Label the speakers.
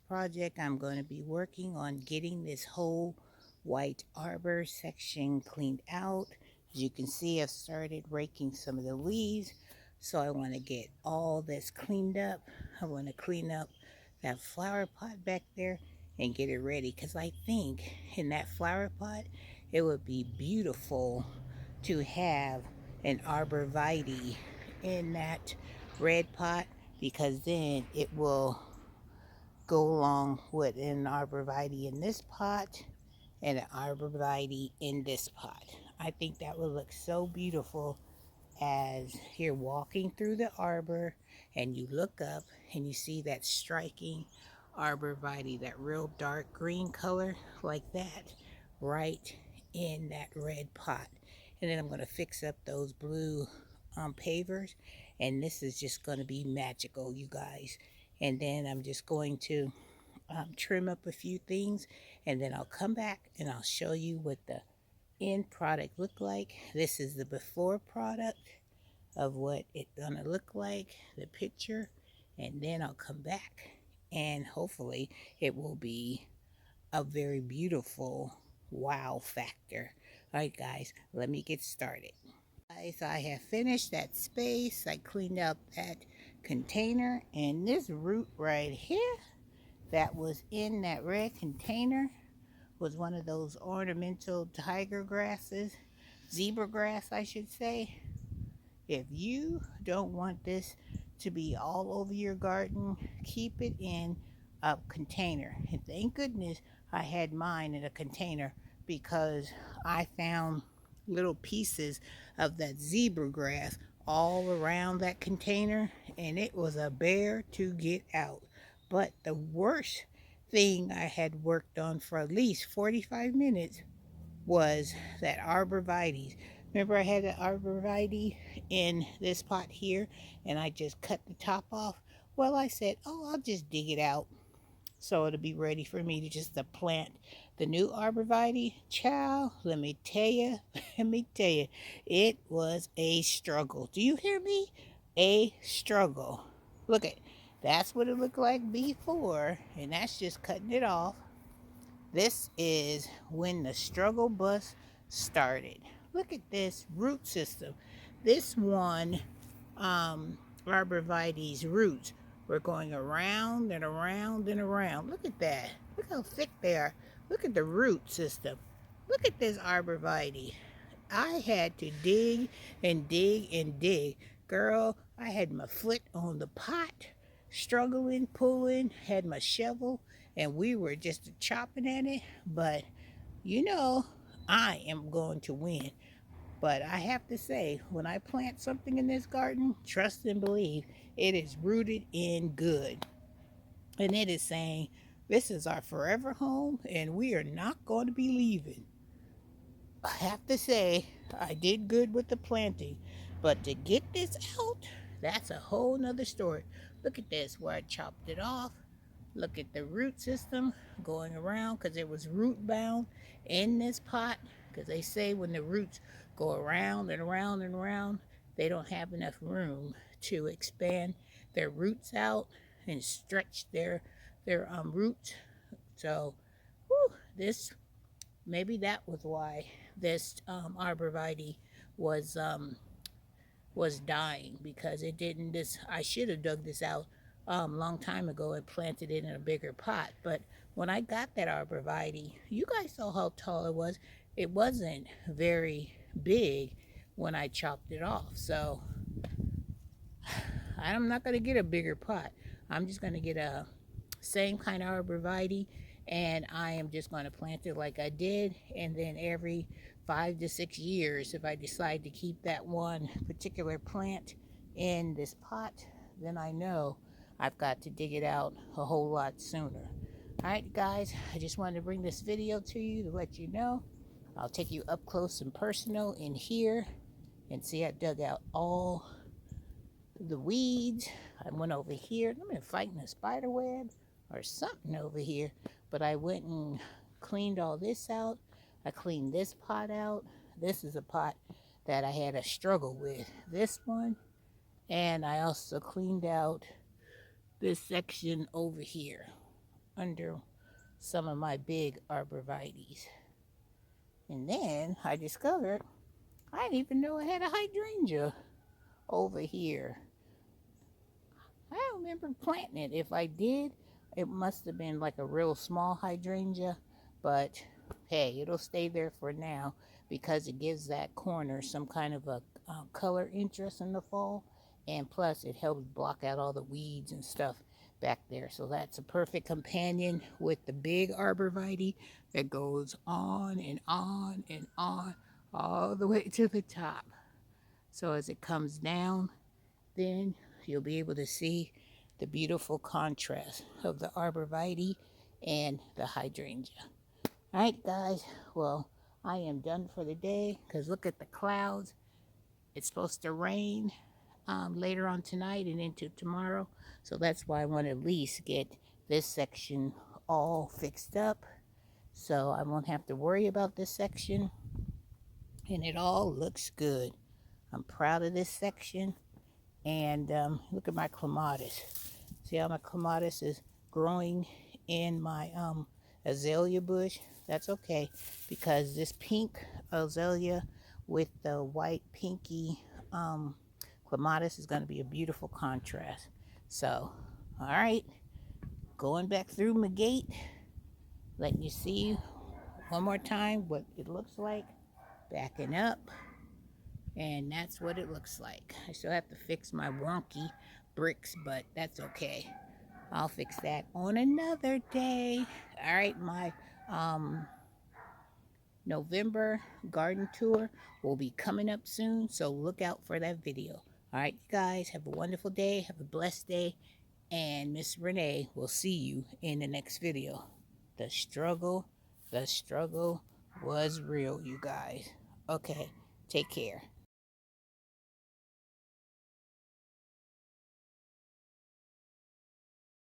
Speaker 1: project, I'm going to be working on getting this whole white arbor section cleaned out. As you can see, I've started raking some of the leaves. So I want to get all this cleaned up. I want to clean up that flower pot back there and get it ready, because I think in that flower pot it would be beautiful to have an arborvitae in that red pot, because then it will go along with an arborvitae in this pot and an arborvitae in this pot. I think that would look so beautiful as you're walking through the arbor and you look up and you see that striking arborvitae, that real dark green color like that, right in that red pot. And then I'm going to fix up those blue pavers, and this is just going to be magical, you guys. And then I'm just going to trim up a few things, and then I'll come back and I'll show you what the end product look like. This is the before product of what it's gonna look like, the picture, and then I'll come back and hopefully it will be a very beautiful wow factor. All right, guys, let me get started. Guys, I have finished that space. I cleaned up that container, and this root right here that was in that red container was one of those ornamental tiger grasses, zebra grass, I should say. If you don't want this to be all over your garden, keep it in a container. And thank goodness I had mine in a container, because I found little pieces of that zebra grass all around that container, and it was a bear to get out. But the worst thing I had worked on for at least 45 minutes was that arborvitae. Remember, I had the arborvitae in this pot here, and I just cut the top off. Well, I said, oh, I'll just dig it out so it'll be ready for me to just plant the new arborvitae. Child, let me tell you, it was a struggle. Do you hear me? A struggle. Look at, that's what it looked like before, and that's just cutting it off. This is when the struggle bus started. Look at this root system. This one, arborvitae's roots were going around and around and around. Look at that. Look how thick they are. Look at the root system. Look at this arborvitae. I had to dig and dig and dig. Girl, I had my foot on the pot, struggling, pulling, had my shovel, and we were just chopping at it. But you know, I am going to win. But I have to say, when I plant something in this garden, trust and believe, it is rooted in good. And it is saying, this is our forever home, and we are not going to be leaving. I have to say, I did good with the planting, but to get this out, that's a whole nother story. Look at this, where I chopped it off. Look at the root system going around, because it was root bound in this pot, because they say when the roots go around and around and around, they don't have enough room to expand their roots out and stretch their roots. So, whew, this, maybe that was why this arborvitae was dying, because it didn't. This, I should have dug this out long time ago and planted it in a bigger pot. But when I got that arborvitae, you guys saw how tall it was. It wasn't very big when I chopped it off. So I'm not going to get a bigger pot. I'm just going to get a same kind of arborvitae, and I am just going to plant it like I did, and then every 5 to 6 years, if I decide to keep that one particular plant in this pot, then I know I've got to dig it out a whole lot sooner. Alright guys, I just wanted to bring this video to you to let you know. I'll take you up close and personal in here, and see, I dug out all the weeds. I went over here. I've been fighting a spider web or something over here, but I went and cleaned all this out. I cleaned this pot out. This is a pot that I had a struggle with, this one. And I also cleaned out this section over here. under some of my big arborvitaes. And then I discovered I didn't even know I had a hydrangea over here. I don't remember planting it. If I did, it must have been like a real small hydrangea, but hey, it'll stay there for now because it gives that corner some kind of a color interest in the fall, and plus it helps block out all the weeds and stuff back there. So that's a perfect companion with the big arborvitae that goes on and on and on all the way to the top. So as it comes down, then you'll be able to see the beautiful contrast of the arborvitae and the hydrangea. All right, guys. Well, I am done for the day because look at the clouds. It's supposed to rain later on tonight and into tomorrow. So that's why I want to at least get this section all fixed up so I won't have to worry about this section. And it all looks good. I'm proud of this section. And look at my clematis. See how my clematis is growing in my azalea bush? That's okay because this pink azalea with the white pinky clematis is going to be a beautiful contrast. So, all right, going back through my gate, letting you see one more time what it looks like. Backing up. And that's what it looks like. I still have to fix my wonky bricks, but that's okay. I'll fix that on another day. All right, my November garden tour will be coming up soon, so look out for that video. All right, you guys, have a wonderful day. Have a blessed day. And Miss Renee will see you in the next video. The struggle was real, you guys. Okay, take care.